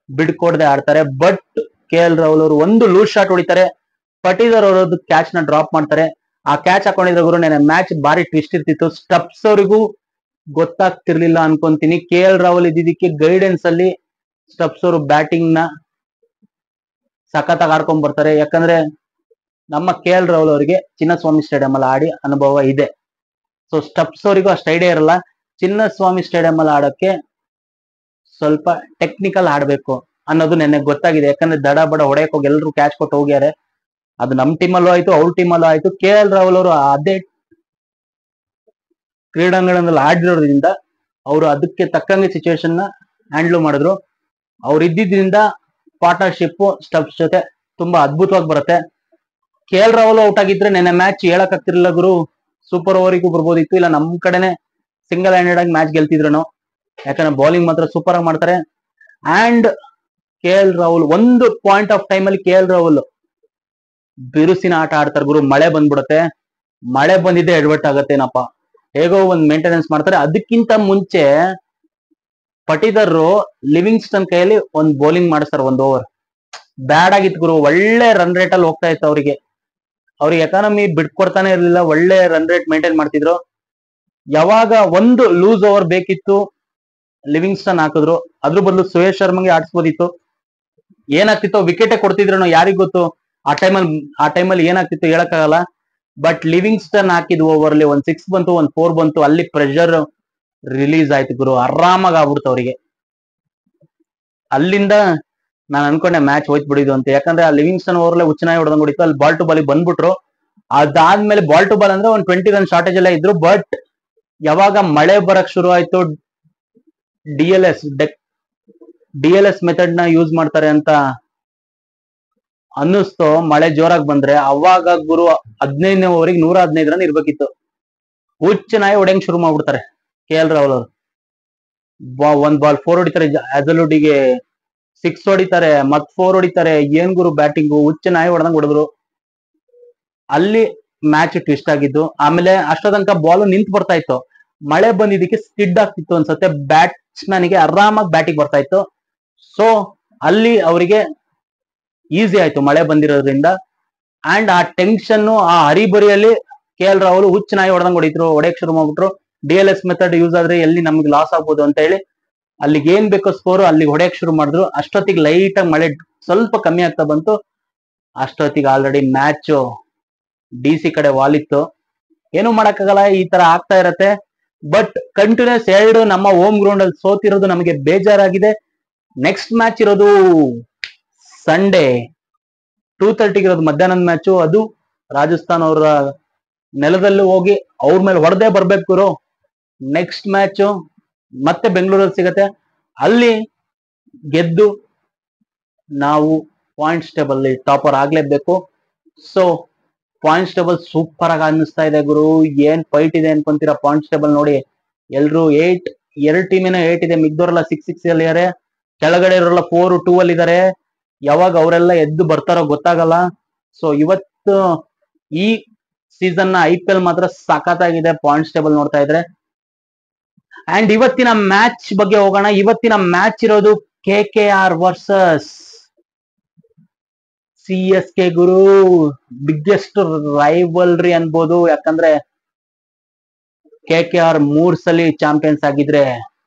ಬಿಡ್ಕೊಡದೆ ಆಡ್ತಾರೆ. ಬಟ್ ಕೆ.ಎಲ್.ರಾಹುಲ್ ಅವರು ಒಂದು ಲೂಸ್ ಶಾಟ್ ಹೊಡಿತಾರೆ, ಪಟೀದರ್ ಅವರದ್ದು ಕ್ಯಾಚ್ ನ ಡ್ರಾಪ್ ಮಾಡ್ತಾರೆ. ಆ ಕ್ಯಾಚ್ ಹಾಕೊಂಡಿದ್ರೆ ಗುರು ನೆನೆ ಮ್ಯಾಚ್ ಬಾರಿ ಟ್ವಿಸ್ಟ್ ಇರ್ತಿತ್ತು. ಸ್ಟಪ್ಸ್ ಅವರಿಗೂ ಗೊತ್ತಾಗ್ತಿರ್ಲಿಲ್ಲ ಅನ್ಕೊಂತೀನಿ. ಕೆ.ಎಲ್.ರಾಹುಲ್ ಇದ್ದಿದ್ದಕ್ಕೆ ಗೈಡೆನ್ಸ್ ಅಲ್ಲಿ ಸ್ಟಪ್ಸ್ ಅವರು ಬ್ಯಾಟಿಂಗ್ ನ ಸಖತ್ತಾಗಿ ಆಡ್ಕೊಂಡ್ ಬರ್ತಾರೆ. ಯಾಕಂದ್ರೆ ನಮ್ಮ ಕೆ.ಎಲ್.ರಾಹುಲ್ ಅವರಿಗೆ ಚಿನ್ನಸ್ವಾಮಿ ಸ್ಟೇಡಿಯಂ ಅಲ್ಲಿ ಆಡಿ ಅನುಭವ ಇದೆ. ಸೊ ಸ್ಟಪ್ಸ್ ಅವರಿಗೂ ಅಷ್ಟು ಐಡಿಯಾ ಇರಲ್ಲ. ಚಿನ್ನಸ್ವಾಮಿ ಸ್ಟೇಡಿಯಂ ಅಲ್ಲಿ ಆಡೋಕ್ಕೆ ಸ್ವಲ್ಪ ಟೆಕ್ನಿಕಲ್ ಆಡ್ಬೇಕು ಅನ್ನೋದು ನನಗೆ ಗೊತ್ತಾಗಿದೆ. ಯಾಕಂದ್ರೆ ದಡ ಬಡ ಹೊಡೆಯಕ್ ಹೋಗಿ ಎಲ್ಲರೂ ಕ್ಯಾಚ್ ಕೊಟ್ಟು ಹೋಗ್ಯಾರೆ. ಅದು ನಮ್ ಟೀಮಲ್ಲೂ ಆಯ್ತು, ಅವ್ರ ಟೀಮಲ್ಲೂ ಆಯ್ತು. ಕೆ.ಎಲ್.ರಾಹುಲ್ ಅವರು ಅದೇ ಕ್ರೀಡಾಂಗಣದಲ್ಲಿ ಆಡಿರೋದ್ರಿಂದ ಅವರು ಅದಕ್ಕೆ ತಕ್ಕಂಗೆ ಸಿಚುವೇಶನ್ ನ ಹ್ಯಾಂಡಲ್ ಮಾಡಿದ್ರು. ಅವ್ರು ಇದ್ದಿದ್ರಿಂದ ಪಾರ್ಟ್ನರ್ಶಿಪ್ ಸ್ಟಬ್ಸ್ ಜೊತೆ ತುಂಬಾ ಅದ್ಭುತವಾಗಿ ಬರುತ್ತೆ. ಕೆ.ಎಲ್.ರಾಹುಲ್ ಔಟ್ ಆಗಿದ್ರೆ ನೆನ್ನೆ ಮ್ಯಾಚ್ ಹೇಳಕ್ ಆಗ್ತಿರ್ಲಿಲ್ಲ ಗುರು. ಸೂಪರ್ ಓವರಿಗೂ ಬರ್ಬೋದಿತ್ತು, ಇಲ್ಲ ನಮ್ ಕಡೆನೆ ಸಿಂಗಲ್ ಹ್ಯಾಂಡೆಡ್ ಆಗಿ ಮ್ಯಾಚ್ ಗೆಲ್ತಿದ್ರು. ಯಾಕಂದ್ರೆ ಬೌಲಿಂಗ್ ಮಾತ್ರ ಸೂಪರ್ ಆಗಿ ಮಾಡ್ತಾರೆ. ಅಂಡ್ ಕೆ.ಎಲ್.ರಾಹುಲ್ ಒಂದು ಪಾಯಿಂಟ್ ಆಫ್ ಟೈಮ್ ಅಲ್ಲಿ ಕೆ.ಎಲ್.ರಾಹುಲ್ ಬಿರುಸಿನ ಆಟ ಆಡ್ತಾರೆ ಗುರು. ಮಳೆ ಬಂದ್ಬಿಡುತ್ತೆ, ಮಳೆ ಬಂದಿದ್ದೆ ಎಡವಟ್ ಆಗತ್ತೇನಪ್ಪ, ಹೇಗೋ ಒಂದ್ ಮೇಂಟೆನೆನ್ಸ್ ಮಾಡ್ತಾರೆ. ಅದಕ್ಕಿಂತ ಮುಂಚೆ ಪಟೀದರ್ ಲಿವಿಂಗ್ಸ್ಟನ್ ಕೈಯಲ್ಲಿ ಒಂದ್ ಬೌಲಿಂಗ್ ಮಾಡಿಸ್ತಾರೆ, ಒಂದ್ ಓವರ್ ಬ್ಯಾಡ್ ಆಗಿತ್ತು ಗುರು. ಒಳ್ಳೆ ರನ್ ರೇಟ್ ಅಲ್ಲಿ ಹೋಗ್ತಾ ಇತ್ತು ಅವ್ರಿಗೆ ಎಕಾನಮಿ ಬಿಟ್ಕೊಡ್ತಾನೆ ಇರ್ಲಿಲ್ಲ. ಒಳ್ಳೆ ರನ್ ರೇಟ್ ಮೇಂಟೈನ್ ಮಾಡ್ತಿದ್ರು. ಯಾವಾಗ ಒಂದು ಲೂಸ್ ಓವರ್ ಬೇಕಿತ್ತು ಲಿವಿಂಗ್ಸ್ಟನ್ ಹಾಕಿದ್ರು, ಅದ್ರ ಬದಲು ಸುಯೇಶ್ ಶರ್ಮಗೆ ಆಡಿಸ್ಬೋದಿತ್ತು. ಏನಾಗ್ತಿತ್ತು ವಿಕೆಟೇ ಕೊಡ್ತಿದ್ರು, ಯಾರಿಗ್ ಗೊತ್ತು ಆ ಟೈಮಲ್ಲಿ ಏನಾಗ್ತಿತ್ತು ಹೇಳಕ್ಕಾಗಲ್ಲ. ಬಟ್ ಲಿವಿಂಗ್ಸ್ಟನ್ ಹಾಕಿದ ಓವರ್ ಅಲ್ಲಿ ಒಂದ್ 6 ಬಂತು, ಒಂದ್ 4 ಬಂತು, ಅಲ್ಲಿ ಪ್ರೆಷರ್ ರಿಲೀಸ್ ಆಯ್ತು ಗುರು. ಆರಾಮಾಗಿ ಆಗ್ಬಿಡ್ತು ಅವ್ರಿಗೆ. ಅಲ್ಲಿಂದ ನಾನು ಅನ್ಕೊಂಡೆ ಮ್ಯಾಚ್ ಹೋಯ್ತು ಬಿಡಿದು ಅಂತ. ಯಾಕಂದ್ರೆ ಆ ಲಿವಿಂಗ್ಸ್ಟನ್ ಓವರ್ಲೆ ಹುಚ್ಚನಾಗಿ ಹೊಡೆದಂಗ್ ಹೊಡಿತು. ಅಲ್ಲಿ ಬಾಲ್ ಟು ಬಾಲ್ ಬಂದ್ಬಿಟ್ರು. ಅದಾದ್ಮೇಲೆ ಬಾಲ್ ಟು ಬಾಲ್ ಅಂದ್ರೆ ಒಂದ್ 20 ರನ್ ಶಾರ್ಟೇಜ್ ಎಲ್ಲ ಇದ್ರು. ಬಟ್ ಯಾವಾಗ ಮಳೆ ಬರಕ್ ಶುರು ಆಯ್ತು, ಡಿ ಎಲ್ ಎಸ್ ಮೆಥಡ್ ನ ಯೂಸ್ ಮಾಡ್ತಾರೆ ಅಂತ ಅನ್ನಿಸ್ತು. ಮಳೆ ಜೋರಾಗಿ ಬಂದ್ರೆ ಅವಾಗ ಗುರು 15ನೇ ಓವರಿಗೆ 115 ರನ್ ಇರ್ಬೇಕಿತ್ತು. ಹುಚ್ಚನಾಗಿ ಹೊಡೆಯಂಗ್ ಶುರು ಮಾಡ್ಬಿಡ್ತಾರೆ ಕೆ.ಎಲ್.ರಾಹುಲ್ ಅವರು. ಒಂದ್ ಬಾಲ್ 4 ಹೊಡಿತಾರೆ, ಅಜಲುಡಿಗೆ 6 ಹೊಡಿತಾರೆ, ಮತ್ 4 ಹೊಡಿತಾರೆ. ಏನ್ ಗುರು ಬ್ಯಾಟಿಂಗು, ಹುಚ್ಚನಾಗಿ ಹೊಡೆದಂಗ್ ಹೊಡೆದ್ರು. ಅಲ್ಲಿ ಮ್ಯಾಚ್ ಟ್ವಿಸ್ಟ್ ಆಗಿದ್ದು. ಆಮೇಲೆ ಅಷ್ಟೋ ತನಕ ಬಾಲ್ ನಿಂತು ಬರ್ತಾ ಇತ್ತು, ಮಳೆ ಬಂದಿದ್ದಕ್ಕೆ ಸ್ಕಿಡ್ ಆಗ್ತಿತ್ತು ಅನ್ಸುತ್ತೆ. ಬ್ಯಾಟ್ಸ್ಮನ್ ಗೆ ಆರಾಮಾಗಿ ಬ್ಯಾಟಿಂಗ್ ಬರ್ತಾ ಇತ್ತು. ಸೊ ಅಲ್ಲಿ ಅವರಿಗೆ ಈಸಿ ಆಯ್ತು ಮಳೆ ಬಂದಿರೋದ್ರಿಂದ. ಅಂಡ್ ಆ ಟೆನ್ಷನ್, ಆ ಹರಿಬರಿಯಲ್ಲಿ ಕೆ.ಎಲ್.ರಾಹುಲ್ ಹುಚ್ಚನಾಗಿ ಹೊಡೆಯಕ್ ಶುರು ಮಾಡ್ಬಿಟ್ರು. ಡಿ.ಎಲ್.ಎಸ್ ಮೆಥಡ್ ಯೂಸ್ ಆದ್ರೆ ಎಲ್ಲಿ ನಮ್ಗೆ ಲಾಸ್ ಆಗ್ಬೋದು ಅಂತ ಹೇಳಿ ಅಲ್ಲಿಗೆ ಏನ್ ಬೇಕೋ ಸ್ಕೋರ್ ಅಲ್ಲಿಗೆ ಹೊಡೆಯಕ್ ಶುರು ಮಾಡಿದ್ರು. ಅಷ್ಟೊತ್ತಿಗೆ ಲೈಟ್ ಆಗಿ ಮಳೆ ಸ್ವಲ್ಪ ಕಮ್ಮಿ ಆಗ್ತಾ ಬಂತು. ಅಷ್ಟೊತ್ತಿಗೆ ಆಲ್ರೆಡಿ ಮ್ಯಾಚ್ ಡಿ.ಸಿ ಕಡೆ ವಾಲಿತ್ತು. ಏನು ಮಾಡಕ್ಕಾಗಲ್ಲ, ಈ ತರ ಆಗ್ತಾ ಇರತ್ತೆ. ಬಟ್ ಕಂಟಿನ್ಯೂಸ್ 2 ನಮ್ಮ ಹೋಮ್ ಗ್ರೌಂಡ್ ಅಲ್ಲಿ ಸೋತಿರೋದು ನಮಗೆ ಬೇಜಾರಾಗಿದೆ. ನೆಕ್ಸ್ಟ್ ಮ್ಯಾಚ್ ಇರೋದು ಸಂಡೇ 2:30 ಇರೋದು, ಮಧ್ಯಾಹ್ನದ ಮ್ಯಾಚು. ಅದು ರಾಜಸ್ಥಾನ್ ಅವರ ನೆಲದಲ್ಲಿ ಹೋಗಿ ಅವ್ರ ಮೇಲೆ ಹೊಡೆದೇ ಬರ್ಬೇಕು. ನೆಕ್ಸ್ಟ್ ಮ್ಯಾಚ್ ಮತ್ತೆ ಬೆಂಗಳೂರಲ್ಲಿ ಸಿಗತ್ತೆ. ಅಲ್ಲಿ ಗೆದ್ದು ನಾವು ಪಾಯಿಂಟ್ಸ್ ಟೇಬಲ್ ಟಾಪರ್ ಆಗ್ಲೇಬೇಕು. ಸೊ ಪಾಯಿಂಟ್ಸ್ ಟೇಬಲ್ ಸೂಪರ್ ಆಗಿ ಅನ್ನಿಸ್ತಾ ಇದೆ ಗುರು. ಏನ್ ಫೈಟ್ ಇದೆ ಅನ್ಕೊಂತೀರಾ ಪಾಯಿಂಟ್ಸ್ ಟೇಬಲ್ ನೋಡಿ. ಎಲ್ರು 2 ಟೀಮಿನ 8 ಇದೆ, ಮಿಗ್ದವರೆಲ್ಲ 6 ಅಲ್ಲಿ ಇದಾರೆ. ಕೆಳಗಡೆ ಇರೋಲ್ಲ 4-2 ಅಲ್ಲಿ ಇದಾರೆ. ಯಾವಾಗ ಅವರೆಲ್ಲ ಎದ್ದು ಬರ್ತಾರೋ ಗೊತ್ತಾಗಲ್ಲ. ಸೊ ಇವತ್ತು ಈ ಸೀಸನ್ ನ IPL ಮಾತ್ರ ಸಖತ್ತಾಗಿದೆ ಪಾಯಿಂಟ್ಸ್ ಟೇಬಲ್ ನೋಡ್ತಾ ಇದ್ರೆ. ಅಂಡ್ ಇವತ್ತಿನ ಮ್ಯಾಚ್ ಬಗ್ಗೆ ಹೋಗೋಣ. ಇವತ್ತಿನ ಮ್ಯಾಚ್ ಇರೋದು KKR ವರ್ಸಸ್ CSK ಗುರು. ಬಿಗ್ಗೆಸ್ಟ್ ರೈವಲ್ರಿ ಅನ್ಬೋದು. ಯಾಕಂದ್ರೆ KKR 3 ಸಲ ಚಾಂಪಿಯನ್ಸ್ ಆಗಿದ್ರೆ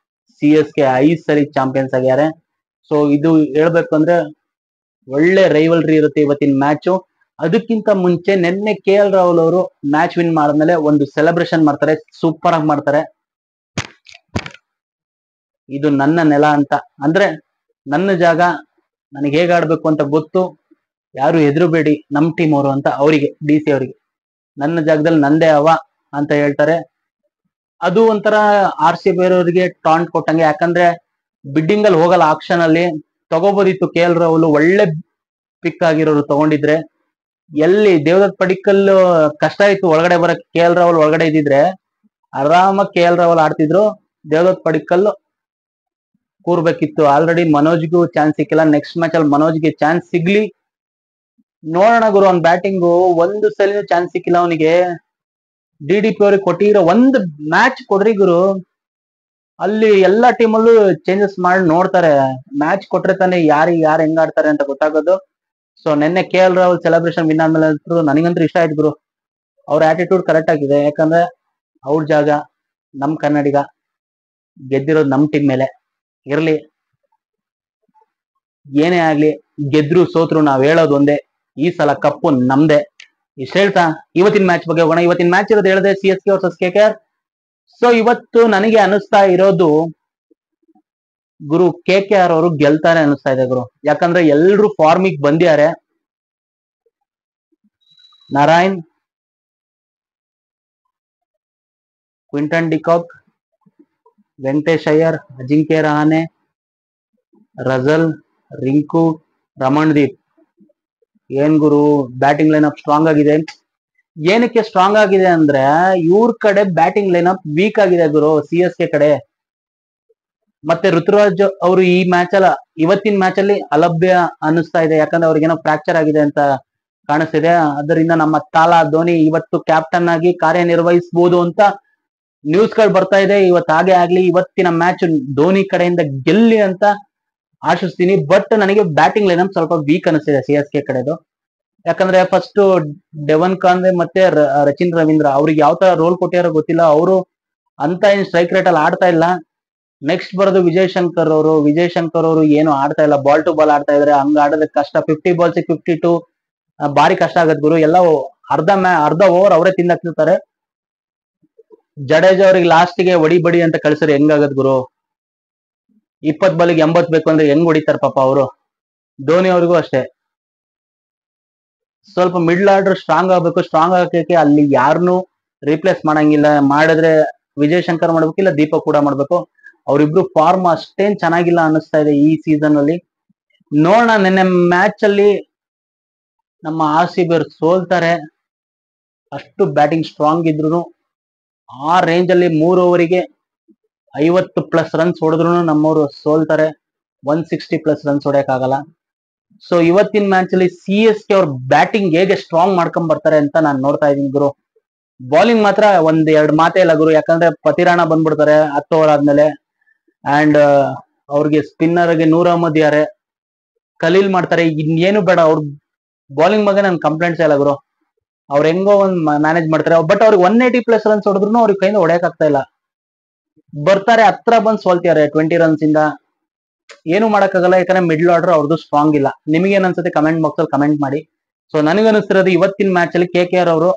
CSK 5 ಸಲ ಚಾಂಪಿಯನ್ಸ್ ಆಗ್ಯಾರೆ. ಸೊ ಇದು ಹೇಳ್ಬೇಕು ಅಂದ್ರೆ ಒಳ್ಳೆ ರೈವಲ್ರಿ ಇರುತ್ತೆ ಇವತ್ತಿನ ಮ್ಯಾಚ್. ಅದಕ್ಕಿಂತ ಮುಂಚೆ ನಿನ್ನೆ KL ರಾಹುಲ್ ಅವರು ಮ್ಯಾಚ್ ವಿನ್ ಮಾಡಿದ್ಮೇಲೆ ಒಂದು ಸೆಲೆಬ್ರೇಷನ್ ಮಾಡ್ತಾರೆ, ಸೂಪರ್ ಆಗಿ ಮಾಡ್ತಾರೆ. ಇದು ನನ್ನ ನೆಲ ಅಂತ, ಅಂದ್ರೆ ನನ್ನ ಜಾಗ, ನನಗೆ ಹೇಗೆ ಆಡ್ಬೇಕು ಅಂತ ಗೊತ್ತು, ಯಾರು ಹೆದರಬೇಡಿ ನಮ್ ಟೀಮ್ ಅವರು ಅಂತ ಅವರಿಗೆ DC ಅವರಿಗೆ ನನ್ನ ಜಾಗದಲ್ಲಿ ನಂದೇ ಅವ ಅಂತ ಹೇಳ್ತಾರೆ. ಅದು ಒಂಥರ RCB ಅವರಿಗೆ ಟಾಂಟ್ ಕೊಟ್ಟಂಗೆ. ಯಾಕಂದ್ರೆ ಬಿಡ್ಡಿಂಗ್ ಅಲ್ಲಿ ಹೋಗಲ್ಲ, ಆಕ್ಷನ್ ಅಲ್ಲಿ ತಗೋಬೋದಿತ್ತು. KL ರಾಹುಲ್ ಒಳ್ಳೆ ಪಿಕ್ ಆಗಿರೋರು ತಗೊಂಡಿದ್ರೆ. ಎಲ್ಲಿ ದೇವದತ್ ಪಡಿಕ್ಕಲ್ ಕಷ್ಟ ಇತ್ತು ಒಳಗಡೆ ಬರಕ್, KL ರಾಹುಲ್ ಒಳಗಡೆ ಇದ್ದಿದ್ರೆ ಆರಾಮಾಗಿ KL ರಾಹುಲ್ ಆಡ್ತಿದ್ರು, ದೇವದತ್ ಪಡಿಕ್ಕಲ್ ಕೂರ್ಬೇಕಿತ್ತು. ಆಲ್ರೆಡಿ ಮನೋಜ್ಗೂ ಚಾನ್ಸ್ ಸಿಕ್ಕಿಲ್ಲ. ನೆಕ್ಸ್ಟ್ ಮ್ಯಾಚ್ ಅಲ್ಲಿ ಮನೋಜ್ಗೆ ಚಾನ್ಸ್ ಸಿಗ್ಲಿ, ನೋಡೋಣ ಗುರು. ಅವ್ನ ಬ್ಯಾಟಿಂಗು ಒಂದು ಸಲ ಚಾನ್ಸ್ ಸಿಕ್ಕಿಲ್ಲ ಅವನಿಗೆ. DDP ಅವ್ರಿಗೆ ಕೊಟ್ಟಿರೋ ಒಂದು ಮ್ಯಾಚ್ ಕೊಡ್ರಿ ಗುರು, ಅಲ್ಲಿ ಎಲ್ಲಾ ಟೀಮಲ್ಲೂ ಚೇಂಜಸ್ ಮಾಡಿ ನೋಡ್ತಾರೆ. ಮ್ಯಾಚ್ ಕೊಟ್ರೆ ತಾನೇ ಯಾರು ಹೆಂಗ್ ಆಡ್ತಾರೆ ಅಂತ ಗೊತ್ತಾಗೋದು. ಸೊ ನಿನ್ನೆ KL ರಾಹುಲ್ ಸೆಲೆಬ್ರೇಷನ್ ವಿನ್ ಆದ್ಮೇಲೆ ನನಗಂತೂ ಇಷ್ಟ ಆಯ್ತು ಗುರು. ಅವ್ರ ಆಟಿಟ್ಯೂಡ್ ಕರೆಕ್ಟ್ ಆಗಿದೆ. ಯಾಕಂದ್ರೆ ಅವ್ರ ಜಾಗ ನಮ್ ಕನ್ನಡಿಗ, ಗೆದ್ದಿರೋದು ನಮ್ ಟೀಮ್ ಮೇಲೆ. ಇರ್ಲಿ, ಏನೇ ಆಗ್ಲಿ, ಗೆದ್ರು ಸೋತ್ರು ನಾವ್ ಹೇಳೋದು ಒಂದೇ, ಈ ಸಲ ಕಪ್ಪು ನಮ್ದೇ. ಇಷ್ಟ ಹೇಳ್ತಾ ಇವತ್ತಿನ ಮ್ಯಾಚ್ ಬಗ್ಗೆ ಹೋಗೋಣ. ಇವತ್ತಿನ ಮ್ಯಾಚ್ ಇರೋದು ಹೇಳಿದೆ CSK ವರ್ಸಸ್ KKR. ಸೊ ಇವತ್ತು ನನಗೆ ಅನಿಸ್ತಾ ಇರೋದು ಗುರು, KKR ಅವರು ಗೆಲ್ತಾರೆ ಅನಿಸ್ತಾ ಇದೆ ಗುರು. ಯಾಕಂದ್ರೆ ಎಲ್ರು ಫಾರ್ಮಿಗೆ ಬಂದಿದ್ದಾರೆ. Narayan, Quinton de Kock, Venkatesh Iyer, Ajinkya Rahane, Russell, Rinku, Ramandeep. ಏನ್ ಗುರು, ಬ್ಯಾಟಿಂಗ್ ಲೈನಪ್ ಸ್ಟ್ರಾಂಗ್ ಆಗಿದೆ. ಏನಕ್ಕೆ ಸ್ಟ್ರಾಂಗ್ ಆಗಿದೆ ಅಂದ್ರೆ ಇವ್ರ ಕಡೆ ಬ್ಯಾಟಿಂಗ್ ಲೈನಪ್ ವೀಕ್ ಆಗಿದೆ ಗುರು, CSK ಕಡೆ. ಮತ್ತೆ ಋತುರಾಜ್ ಅವರು ಈ ಮ್ಯಾಚ್ ಅಲ್ಲ, ಇವತ್ತಿನ ಮ್ಯಾಚ್ ಅಲ್ಲಿ ಅಲಭ್ಯ ಅನಿಸ್ತಾ ಇದೆ. ಯಾಕಂದ್ರೆ ಅವ್ರಿಗೇನೋ ಫ್ರಾಕ್ಚರ್ ಆಗಿದೆ ಅಂತ ಕಾಣಿಸ್ತಿದೆ. ಅದರಿಂದ ನಮ್ಮ ತಾಲಾ ಧೋನಿ ಇವತ್ತು ಕ್ಯಾಪ್ಟನ್ ಆಗಿ ಕಾರ್ಯನಿರ್ವಹಿಸಬಹುದು ಅಂತ ನ್ಯೂಸ್ ಗಳು ಬರ್ತಾ ಇದೆ. ಇವತ್ತು ಹಾಗೆ ಆಗ್ಲಿ, ಇವತ್ತಿನ ಮ್ಯಾಚ್ ಧೋನಿ ಕಡೆಯಿಂದ ಗೆಲ್ಲಿ ಅಂತ ಆಶಿಸ್ತೀನಿ. ಬಟ್ ನನಗೆ ಬ್ಯಾಟಿಂಗ್ ಲೈನಪ್ ಸ್ವಲ್ಪ ವೀಕ್ ಅನಿಸ್ತಿದೆ CSK ಕಡೆದು. ಯಾಕಂದ್ರೆ ಫಸ್ಟ್ ಡೆವನ್ ಕಾನ್ವೆ ಮತ್ತೆ ರಚಿನ್ ರವೀಂದ್ರ ಅವ್ರಿಗೆ ಯಾವ ತರ ರೋಲ್ ಕೊಟ್ಟಿರೋ ಗೊತ್ತಿಲ್ಲ. ಅವರು ಅಂತ ಏನ್ ಸ್ಟ್ರೈಕ್ ರೇಟ್ ಅಲ್ಲಿ ಆಡ್ತಾ ಇಲ್ಲ. ನೆಕ್ಸ್ಟ್ ಬರೋದು ವಿಜಯ್ ಶಂಕರ್ ಅವರು ಏನು ಆಡ್ತಾ ಇಲ್ಲ, ಬಾಲ್ ಟು ಬಾಲ್ ಆಡ್ತಾ ಇದಾರೆ. ಹಂಗ ಆಡೋದಕ್ಕೆ ಕಷ್ಟ. 50 ಬಾಲ್ಸ್ 52 ಬಾರಿ ಕಷ್ಟ ಆಗತ್ ಗುರು. ಎಲ್ಲ ಅರ್ಧ ಓವರ್ ಅವರೇ ತಿಂದಾಕ್ತಿರ್ತಾರೆ. ಜಡೇಜಾ ಅವ್ರಿಗೆ ಲಾಸ್ಟ್ ಗೆ ಹೊಡಿ ಬಡಿ ಅಂತ ಕಳ್ಸಿದ್ರೆ ಹೆಂಗಾಗತ್ ಗುರು. 20 ಬಾಲಿಗೆ 80 ಬೇಕು ಅಂದ್ರೆ ಹೆಂಗ್ ಹೊಡಿತಾರ ಪಾಪ ಅವರು. ಧೋನಿ ಅವ್ರಿಗೂ ಅಷ್ಟೇ, ಸ್ವಲ್ಪ ಮಿಡ್ಲ್ ಆರ್ಡರ್ ಸ್ಟ್ರಾಂಗ್ ಆಗ್ಬೇಕು. ಸ್ಟ್ರಾಂಗ್ ಆಗಕ್ಕೆ ಅಲ್ಲಿ ಯಾರನ್ನು ರೀಪ್ಲೇಸ್ ಮಾಡಂಗಿಲ್ಲ. ಮಾಡಿದ್ರೆ ವಿಜಯ್ ಶಂಕರ್ ಮಾಡ್ಬೇಕು, ಇಲ್ಲ ದೀಪಕ್ ಕೂಡ ಮಾಡ್ಬೇಕು. ಅವರಿಬ್ರು ಫಾರ್ಮ್ ಅಷ್ಟೇನ್ ಚೆನ್ನಾಗಿಲ್ಲ ಅನ್ನಿಸ್ತಾ ಇದೆ ಈ ಸೀಸನ್ ಅಲ್ಲಿ. ನೋಡೋಣ, ನಿನ್ನೆ ಮ್ಯಾಚ್ ಅಲ್ಲಿ ನಮ್ಮ RCB ಅವ್ರು ಸೋಲ್ತಾರೆ. ಅಷ್ಟು ಬ್ಯಾಟಿಂಗ್ ಸ್ಟ್ರಾಂಗ್ ಇದ್ರು ಆ ರೇಂಜ್ ಅಲ್ಲಿ 3 ಓವರಿಗೆ 50+ ರನ್ಸ್ ಹೊಡೆದ್ರು ನಮ್ಮವರು ಸೋಲ್ತಾರೆ. 160+ ರನ್ಸ್ ಹೊಡೆಯಕ್ಕಾಗಲ್ಲ. ಸೊ ಇವತ್ತಿನ ಮ್ಯಾಚ್ ಅಲ್ಲಿ CSK ಅವ್ರ ಬ್ಯಾಟಿಂಗ್ ಹೇಗೆ ಸ್ಟ್ರಾಂಗ್ ಮಾಡ್ಕೊಂಡ್ ಬರ್ತಾರೆ ಅಂತ ನಾನು ನೋಡ್ತಾ ಇದೀನಿ ಗುರು. ಬೌಲಿಂಗ್ ಮಾತ್ರ ಒಂದ್ ಎರಡು ಮಾತೇ ಇಲ್ಲ ಗುರು. ಯಾಕಂದ್ರೆ ಪತಿರಾಣ ಬಂದ್ಬಿಡ್ತಾರೆ 10 ಓವರ್ ಆದ್ಮೇಲೆ. ಅಂಡ್ ಅವ್ರಿಗೆ ಸ್ಪಿನ್ನರ್ ಗೆ ನೂರ್ ಅಹಮದ್ ಯಾರೆ ಖಲೀಲ್ ಮಾಡ್ತಾರೆ. ಇನ್ನೇನು ಬೇಡ, ಅವ್ರ ಬೌಲಿಂಗ್ ಬಗ್ಗೆ ನನ್ ಕಂಪ್ಲೇಂಟ್ಸ್ ಇಲ್ಲ ಗುರು. ಅವ್ರ ಹೆಂಗೋ ಒಂದ್ ಮ್ಯಾನೇಜ್ ಮಾಡ್ತಾರೆ. ಬಟ್ ಅವ್ರಿಗೆ 180+ ರನ್ಸ್ ಹೊಡೆದ್ರು ಅವ್ರಿಗೆ ಕೈಯಿಂದ ಹೊಡೆಯಕ್ ಆಗ್ತಾ ಇಲ್ಲ. ಬರ್ತಾರೆ, ಹತ್ರ ಬಂದ್ ಸೋಲ್ತಿದ್ದಾರೆ 20 ರನ್ಸ್ ಇಂದ. ಏನು ಮಾಡಕ್ಕಾಗಲ್ಲ, ಯಾಕಂದ್ರೆ ಮಿಡ್ಲ್ ಆರ್ಡರ್ ಅವ್ರದ್ದು ಸ್ಟ್ರಾಂಗ್ ಇಲ್ಲ. ನಿಮಗೆ ಏನ್ ಅನ್ಸುತ್ತೆ ಕಮೆಂಟ್ ಬಾಕ್ಸ್ ಅಲ್ಲಿ ಕಮೆಂಟ್ ಮಾಡಿ. ಸೊ ನನಗನ್ನಿಸ್ತಿರೋದು ಇವತ್ತಿನ ಮ್ಯಾಚ್ ಅಲ್ಲಿ KKR ಅವರು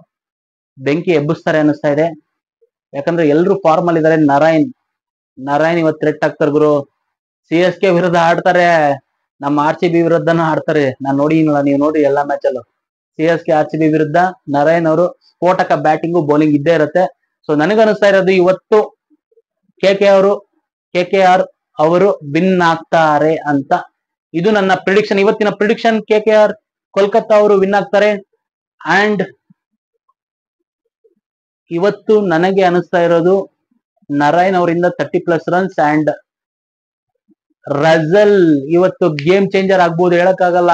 ಬೆಂಕಿ ಎಬ್ಬಿಸ್ತಾರೆ ಅನಿಸ್ತಾ ಇದೆ. ಯಾಕಂದ್ರೆ ಎಲ್ರು ಫಾರ್ಮ್ ಅಲ್ಲಿ ಇದಾರೆ. ನಾರಾಯಣ್ ಇವತ್ತು ಥ್ರೆಟ್ ಆಗ್ತಾರೆ ಗುರು. CSK ವಿರುದ್ಧ ಆಡ್ತಾರೆ, ನಮ್ಮ RCB ವಿರುದ್ಧನೂ ಆಡ್ತಾರೆ. ನಾನು ನೋಡಿಲ್ಲ, ನೀವು ನೋಡಿ ಎಲ್ಲಾ ಮ್ಯಾಚ್ ಅಲ್ಲೂ CSK RCB ವಿರುದ್ಧ ನಾರಾಯಣ್ ಅವರು ಸ್ಫೋಟಕ ಬ್ಯಾಟಿಂಗು ಬೌಲಿಂಗ್ ಇದ್ದೇ ಇರುತ್ತೆ. ಸೊ ನನಗನ್ನಿಸ್ತಾ ಇರೋದು ಇವತ್ತು KKR ಅವರು ವಿನ್ ಆಗ್ತಾರೆ ಅಂತ. ಇದು ನನ್ನ ಪ್ರಿಡಿಕ್ಷನ್, ಇವತ್ತಿನ ಪ್ರಿಡಿಕ್ಷನ್. KKR ಕೋಲ್ಕತ್ತಾ ಅವರು ವಿನ್ ಆಗ್ತಾರೆ. ಅಂಡ್ ಇವತ್ತು ನನಗೆ ಅನಿಸ್ತಾ ಇರೋದು ನಾರಾಯಣ್ ಅವರಿಂದ 30+ ರನ್ಸ್ ಅಂಡ್ ರಜಲ್ ಇವತ್ತು ಗೇಮ್ ಚೇಂಜರ್ ಆಗ್ಬೋದು, ಹೇಳಕ್ಕಾಗಲ್ಲ.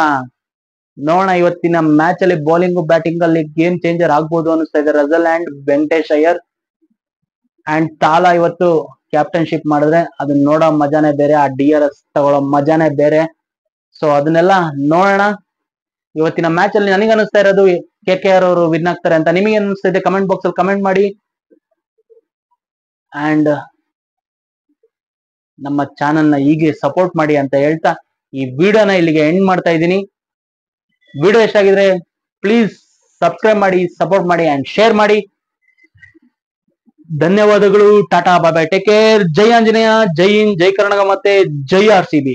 ನೋಡೋಣ, ಇವತ್ತಿನ ಮ್ಯಾಚ್ ಅಲ್ಲಿ ಬೌಲಿಂಗ್ ಬ್ಯಾಟಿಂಗ್ ಅಲ್ಲಿ ಗೇಮ್ ಚೇಂಜರ್ ಆಗ್ಬೋದು ಅನಿಸ್ತಾ ಇದೆ. Russell and Venkatesh Iyer and ತಾಲಾ ಇವತ್ತು ಕ್ಯಾಪ್ಟನ್ಶಿಪ್ ಮಾಡಿದ್ರೆ ಅದನ್ನ ನೋಡೋ ಮಜಾನೇ ಬೇರೆ, ಆ DRS ತಗೊಳ್ಳೋ ಮಜಾನೇ ಬೇರೆ. ಸೊ ಅದನ್ನೆಲ್ಲ ನೋಡೋಣ. ಇವತ್ತಿನ ಮ್ಯಾಚ್ ಅಲ್ಲಿ ನನಗೆ ಅನಿಸ್ತಾ ಇರೋದು KKR ಅವರು ವಿನ್ ಆಗ್ತಾರೆ ಅಂತ. ನಿಮಗೆ ಅನಿಸ್ತಾ ಇದೆ ಕಮೆಂಟ್ ಬಾಕ್ಸ್ ಅಲ್ಲಿ ಕಮೆಂಟ್ ಮಾಡಿ. ಅಂಡ್ ನಮ್ಮ ಚಾನೆಲ್ ನ ಹೀಗೆ ಸಪೋರ್ಟ್ ಮಾಡಿ ಅಂತ ಹೇಳ್ತಾ ಈ ವಿಡಿಯೋನ ಇಲ್ಲಿಗೆ ಎಂಡ್ ಮಾಡ್ತಾ ಇದ್ದೀನಿ. ವಿಡಿಯೋ ಎಷ್ಟಾಗಿದ್ರೆ ಪ್ಲೀಸ್ ಸಬ್ಸ್ಕ್ರೈಬ್ ಮಾಡಿ, ಸಪೋರ್ಟ್ ಮಾಡಿ ಅಂಡ್ ಶೇರ್ ಮಾಡಿ. ಧನ್ಯವಾದಗಳು. ಟಾಟಾ, ಬಾಯ್ ಬಾಯ್, ಟೇಕ್ ಕೇರ್. ಜೈ ಆಂಜನೇಯ, ಜೈ ಹಿಂದ್, ಜೈ ಕರ್ನಾಟಕ ಮತ್ತೆ ಜೈ RCB.